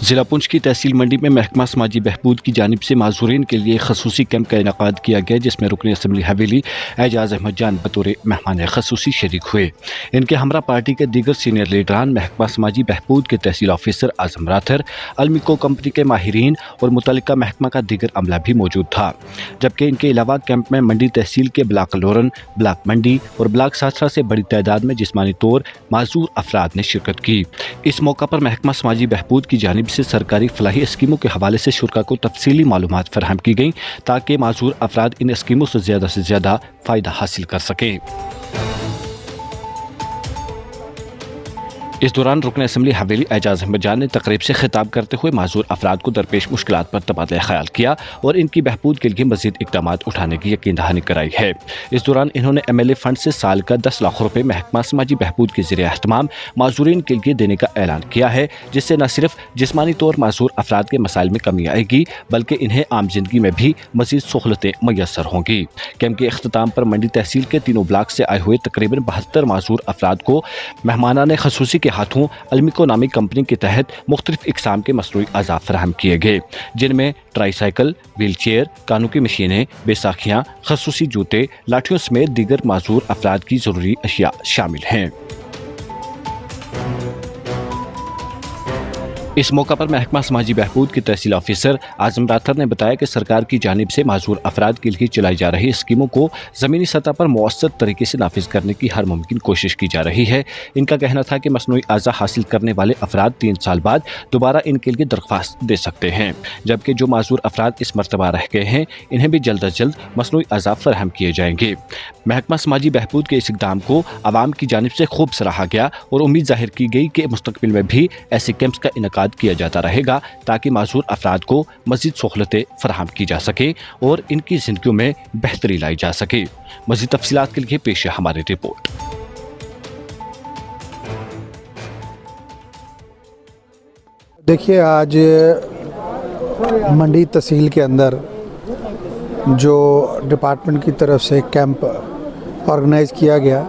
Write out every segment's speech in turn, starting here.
जिला पुंछ की तहसील मंडी में महकमा समाजी बहबूद की जानिब से माजूरीन के लिए खसूसी कैंप का इनकाद किया गया, जिसमें रुकन असम्बली हवेली एजाज अहमद जान बतौर मेहमान खसूसी शरीक हुए। इनके हमरा पार्टी के दीगर सीनियर लीडरान, महकमा समाजी बहबूद के तहसील ऑफिसर आजम राथर, अलमिको कंपनी के माहिरीन और मुतल्लिका महकमा का दीगर अमला भी मौजूद था। जबकि इनके अलावा कैंप में मंडी तहसील के ब्लाक लोरन, ब्लाक मंडी और ब्लाक सासरा से बड़ी तादाद में जिस्मानी तौर माजूर अफराद ने शिरकत की। इस मौका पर महकमा समाजी बहबूद की जानिब से सरकारी फलाही स्कीमों के हवाले से शुरा को तफसीली मालूमात फराहम की गई, ताकि माजूर अफराद इन स्कीमों से ज़्यादा फ़ायदा हासिल कर सकें। इस दौरान रुकन असम्बली हवेली एजाज अहमद जान ने तकरीब से खिताब करते हुए माजूर अफराद को दरपेश मुश्किलात पर तबादला ख्याल किया और इनकी बहबूद के लिए मजीद इकदाम उठाने की यकीन दहानी कराई है। इस दौरान इन्होंने MLA फंड से साल का 10 लाख रुपये महकमा समाजी बहबूद के ज़रिए एहतमाम माजूरीन के लिए देने का ऐलान किया है, जिससे न सिर्फ जिस्मानी तौर माजूर अफराद के मसाइल में कमी आएगी, बल्कि इन्हें आम जिंदगी में भी मजीद सहूलतें मैसर होंगी। कैंप के अख्ताम पर मंडी तहसील के तीनों ब्लाक से आए हुए तकरीबन 72 माजूर अफराद को मेहमानाने खसूसी के हाथों अलमिको नामी कंपनी के तहत मुख्तलिफ इकसाम के मसनूई अज़ा फराहम किए गए, जिनमें ट्राईसाइकिल, व्हील चेयर, कानों की मशीनें, बैसाखियाँ, खसूसी जूते, लाठियों समेत दीगर माजूर अफराद की ज़रूरी अशिया शामिल हैं। इस मौका पर महकमा समाजी बहबूद के तहसील ऑफिसर आजम राथर ने बताया कि सरकार की जानिब से माजूर अफराद के लिए चलाई जा रही स्कीमों को ज़मीनी सतह पर मौसर तरीके से नाफिज करने की हर मुमकिन कोशिश की जा रही है। इनका कहना था कि मसनूई अज़ा हासिल करने वाले अफराद 3 साल बाद दोबारा इनके लिए दरख्वास्त दे सकते हैं, जबकि जो माजूर अफराद इस मरतबा रह गए हैं, इन्हें भी जल्द अज जल्द मसनूई अज़ा फराहम किए जाएंगे। महकमा समाजी बहबूद के इस इक़दाम को आवाम की जानिब से खूब सराहा गया और उम्मीद जाहिर की गई कि मुस्तक़बिल में भी ऐसे कैंप्स का इनकाद किया जाता रहेगा, ताकि माजूर अफराद को मज़ीद सहूलतें फराहम की जा सके और इनकी ज़िंदगियों में बेहतरी लाई जा सके। मज़ीद तफसीलात के लिए पेश है हमारी रिपोर्ट। देखिए, आज मंडी तहसील के अंदर जो डिपार्टमेंट की तरफ से कैंप ऑर्गेनाइज़ किया गया,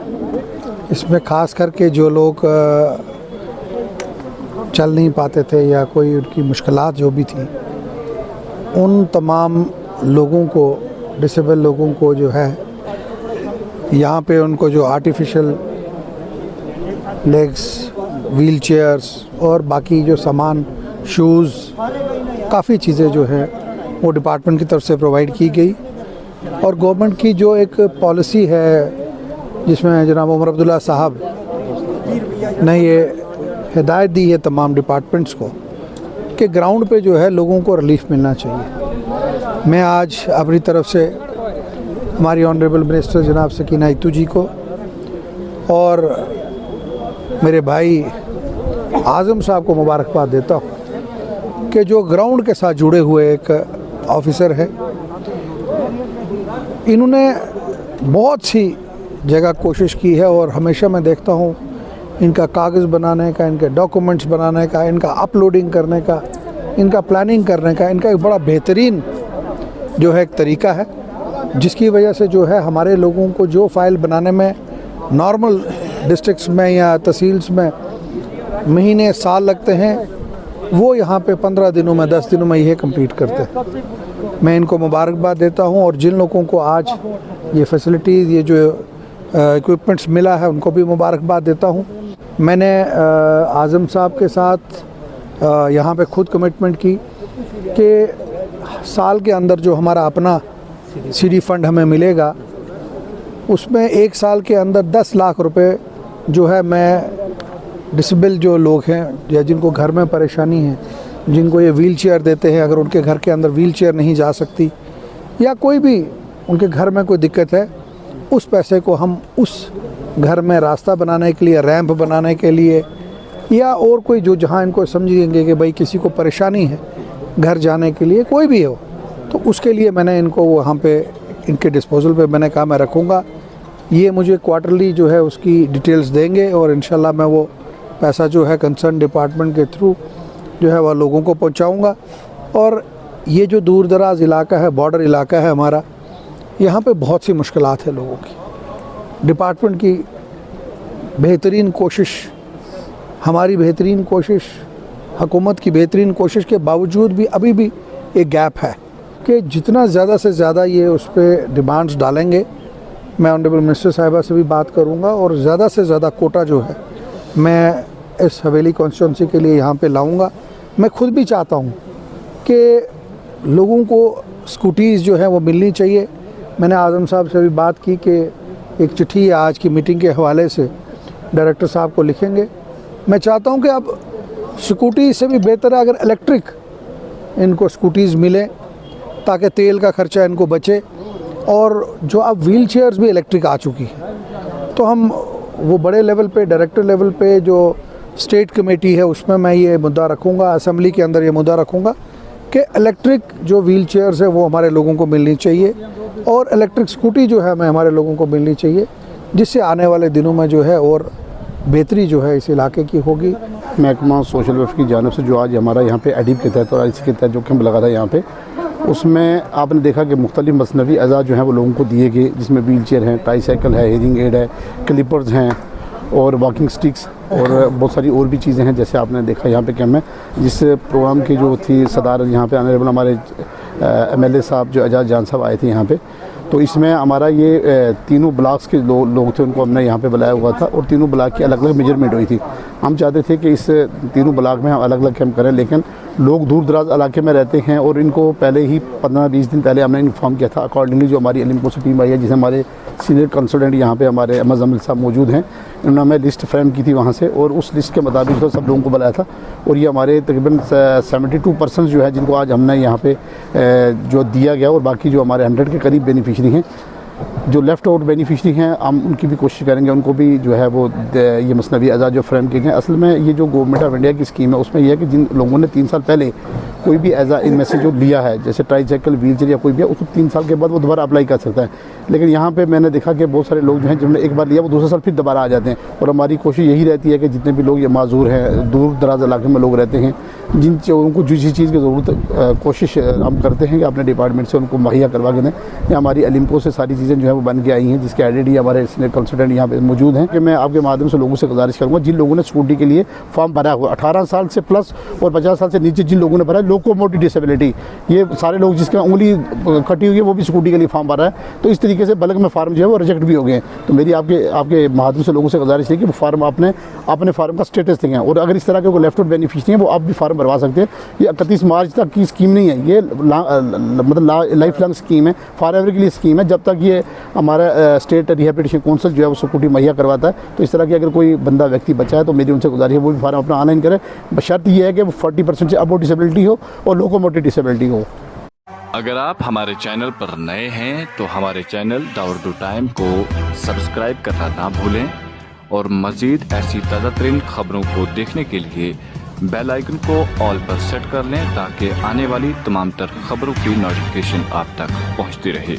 इसमें ख़ास करके जो लोग चल नहीं पाते थे या कोई उनकी मुश्किलात जो भी थी, उन तमाम लोगों को, डिसेबल लोगों को जो है यहाँ पे उनको जो आर्टिफिशियल लेग्स, व्हील चेयर्स और बाकी जो सामान, शूज़, काफ़ी चीज़ें जो है वो डिपार्टमेंट की तरफ से प्रोवाइड की गई। और गवर्नमेंट की जो एक पॉलिसी है, जिसमें जनाब उमर अब्दुल्ला साहब ने ये हिदायत दी है तमाम डिपार्टमेंट्स को कि ग्राउंड पे जो है लोगों को रिलीफ मिलना चाहिए। मैं आज अपनी तरफ से हमारी ऑनरेबल मिनिस्टर जनाब सकीना इत्तू जी को और मेरे भाई आज़म साहब को मुबारकबाद देता हूँ कि जो ग्राउंड के साथ जुड़े हुए एक ऑफिसर है, इन्होंने बहुत सी जगह कोशिश की है और हमेशा मैं देखता हूँ इनका कागज़ बनाने का, इनके डॉक्यूमेंट्स बनाने का, इनका अपलोडिंग करने का, इनका प्लानिंग करने का, इनका एक बड़ा बेहतरीन जो है एक तरीका है, जिसकी वजह से जो है हमारे लोगों को जो फ़ाइल बनाने में नॉर्मल डिस्ट्रिक्ट्स में या तहसील्स में महीने साल लगते हैं, वो यहाँ पे 15 दिनों में, 10 दिनों में ये कंप्लीट करते हैं। मैं इनको मुबारकबाद देता हूँ और जिन लोगों को आज ये फैसिलिटीज़, ये जो इक्विपमेंट्स मिला है, उनको भी मुबारकबाद देता हूँ। मैंने आज़म साहब के साथ यहाँ पे खुद कमिटमेंट की कि साल के अंदर जो हमारा अपना सीडी फंड हमें मिलेगा, उसमें 1 साल के अंदर 10 लाख रुपए जो है मैं डिसेबल जो लोग हैं या जिनको घर में परेशानी है, जिनको ये व्हील चेयर देते हैं, अगर उनके घर के अंदर व्हील चेयर नहीं जा सकती या कोई भी उनके घर में कोई दिक्कत है, उस पैसे को हम उस घर में रास्ता बनाने के लिए, रैंप बनाने के लिए या और कोई जो जहाँ इनको समझेंगे कि भाई किसी को परेशानी है घर जाने के लिए, कोई भी हो, तो उसके लिए मैंने इनको वहाँ पे इनके डिस्पोजल पे मैंने कहा मैं रखूँगा। ये मुझे क्वार्टरली जो है उसकी डिटेल्स देंगे और इंशाल्लाह मैं वो पैसा जो है कंसर्न डिपार्टमेंट के थ्रू जो है वह लोगों को पहुँचाऊँगा। और ये जो दूर दराज इलाका है, बॉर्डर इलाका है हमारा, यहाँ पे बहुत सी मुश्किलात है लोगों की। डिपार्टमेंट की बेहतरीन कोशिश, हमारी बेहतरीन कोशिश, हुकूमत की बेहतरीन कोशिश के बावजूद भी अभी भी एक गैप है कि जितना ज़्यादा से ज़्यादा ये उस पर डिमांड्स डालेंगे, मैं ऑनरेबल मिनिस्टर साहिबा से भी बात करूँगा और ज़्यादा से ज़्यादा कोटा जो है मैं इस हवेली कॉन्स्टिट्यूंसी के लिए यहाँ पे लाऊँगा। मैं खुद भी चाहता हूँ कि लोगों को स्कूटीज़ जो है वो मिलनी चाहिए। मैंने आज़म साहब से भी बात की कि एक चिट्ठी आज की मीटिंग के हवाले से डायरेक्टर साहब को लिखेंगे। मैं चाहता हूँ कि अब स्कूटी से भी बेहतर है अगर इलेक्ट्रिक इनको स्कूटीज़ मिलें ताकि तेल का ख़र्चा इनको बचे, और जो अब व्हील चेयर्स भी इलेक्ट्रिक आ चुकी है, तो हम वो बड़े लेवल पे, डायरेक्टर लेवल पे जो स्टेट कमेटी है उसमें मैं ये मुद्दा रखूँगा, असेंबली के अंदर ये मुद्दा रखूँगा कि इलेक्ट्रिक जो व्हील चेयर्स है वो हमारे लोगों को मिलनी चाहिए और इलेक्ट्रिक स्कूटी जो है हमें हमारे लोगों को मिलनी चाहिए, जिससे आने वाले दिनों में जो है और बेहतरी जो है इस इलाके की होगी। महकमा सोशल वेलफेयर की जानिब से जो आज हमारा यहाँ पे एडिब के तहत और इसी के तहत जो कैंप लगा था यहाँ पे, उसमें आपने देखा कि मुख्तलिफ मसनवी अज़ा जो हैं वो लोगों को दिए गए, जिसमें व्हील चेयर हैं, ट्राईसाइकिल है, हेयरिंग एड है, क्लिपर्स हैं और वॉकिंग स्टिक्स और बहुत सारी और भी चीज़ें हैं। जैसे आपने देखा यहाँ पे कैंप में जिस प्रोग्राम की जो थी सदारत यहाँ पे ऑनरेबल हमारे MLA साहब जो एजाज जान साहब आए थे यहाँ पे, तो इसमें हमारा ये तीनों ब्लॉक्स के लोग थे, उनको हमने यहाँ पे बुलाया हुआ था और तीनों ब्लॉक की अलग अलग मेजरमेंट हुई थी। हम चाहते थे कि इस तीनों ब्लॉक में हम अलग अलग कैंप करें, लेकिन लोग दूर दराज इलाके में रहते हैं और इनको पहले ही 15-20 दिन पहले हमने इन्फॉर्म किया था। अकॉर्डिंगली जो हमारी एलिम्को से टीम आई है, जिसे हमारे सीनियर कंसल्टेंट यहाँ पे हमारे अहमद जमील साहब मौजूद हैं, इन्होंने हमें लिस्ट फ्रेम की थी वहाँ से और उस लिस्ट के मुताबिक जो सब लोगों को बुलाया था। और ये हमारे तकरीबन 72% जो है जिनको आज हमने यहाँ पे जो दिया गया, और बाकी जो हमारे 100 के करीब बेनिफिशरी हैं, जो लेफ़्ट आउट बेनिफिशरी हैं, हम उनकी भी कोशिश करेंगे, उनको भी जो है वो ये मसनवी अज़ा जो फ्रेम किए गए। असल में ये जो गवर्नमेंट ऑफ इंडिया की स्कीम है उसमें यह है कि जिन लोगों ने 3 साल पहले कोई भी एज़ा इनमें से जो लिया है, जैसे ट्राईसाइकिल, व्हील चेयर या कोई भी है, उसको 3 साल के बाद वो दोबारा अप्लाई कर सकता है। लेकिन यहाँ पे मैंने देखा कि बहुत सारे लोग जो हैं जिन्होंने एक बार लिया वो दूसरे साल फिर दोबारा आ जाते हैं। और हमारी कोशिश यही रहती है कि जितने भी लोग ये माजूर हैं, दूर दराज इलाके में लोग रहते हैं, जिन उनको जिस चीज़ की ज़रूरत कोशिश हम करते हैं कि अपने डिपार्टमेंट से उनको मुहैया करवा के दें। या हमारी एलिम्को से सारी चीज़ें जो है वो बन के आई हैं, जिसके एडिड हमारे सीनियर कंसल्टेंट यहाँ पे मौजूद हैं। कि मैं आपके माध्यम से लोगों से गुजारिश करूँगा, जिन लोगों ने स्कूटी के लिए फॉर्म भरा हुआ 18 साल से प्लस और 50 साल से नीचे जिन लोगों ने भरा है, लोकोमोटिव डिसेबिलिटी, ये सारे लोग जिसका उंगली कटी हुई है वो भी स्कूटी के लिए फॉर्म भरा है, तो इस तरीके से बल्क में फार्म जो है वो रिजेक्ट भी हो गए हैं। तो मेरी आपके माध्यम से लोगों से गुजारिश है कि वो फार्म अपने फार्म का स्टेटस दें, और अगर इस तरह के कोई लेफ्ट आउट बेनिफिशरी हैं वो आप भी फार्म भरवा सकते हैं। ये 31 मार्च तक की स्कीम नहीं है, ये मतलब लाइफ लॉन्ग स्कीम है, फॉर एवर के लिए स्कीम है, जब तक ये हमारा स्टेट रिहेबिलिटेशन काउंसिल जो है वो स्कूटी मुहैया करवाता है। तो इस तरह की अगर कोई बंदा व्यक्ति बचा है तो मेरी उनसे गुजारिश है वो भी फार्म अपना ऑनलाइन करे। शर्त यह है कि वो 40% से अबव डिसेबिलिटी हो और लोकोमोटिव डिसेबिलिटी हो। अगर आप हमारे चैनल पर नए हैं तो हमारे चैनल द उर्दू टाइम को सब्सक्राइब करना ना भूलें और मज़ीद ऐसी ताज़ा तरीन खबरों को देखने के लिए बेल आइकन को ऑल पर सेट कर लें ताकि आने वाली तमाम तर खबरों की नोटिफिकेशन आप तक पहुंचती रहे।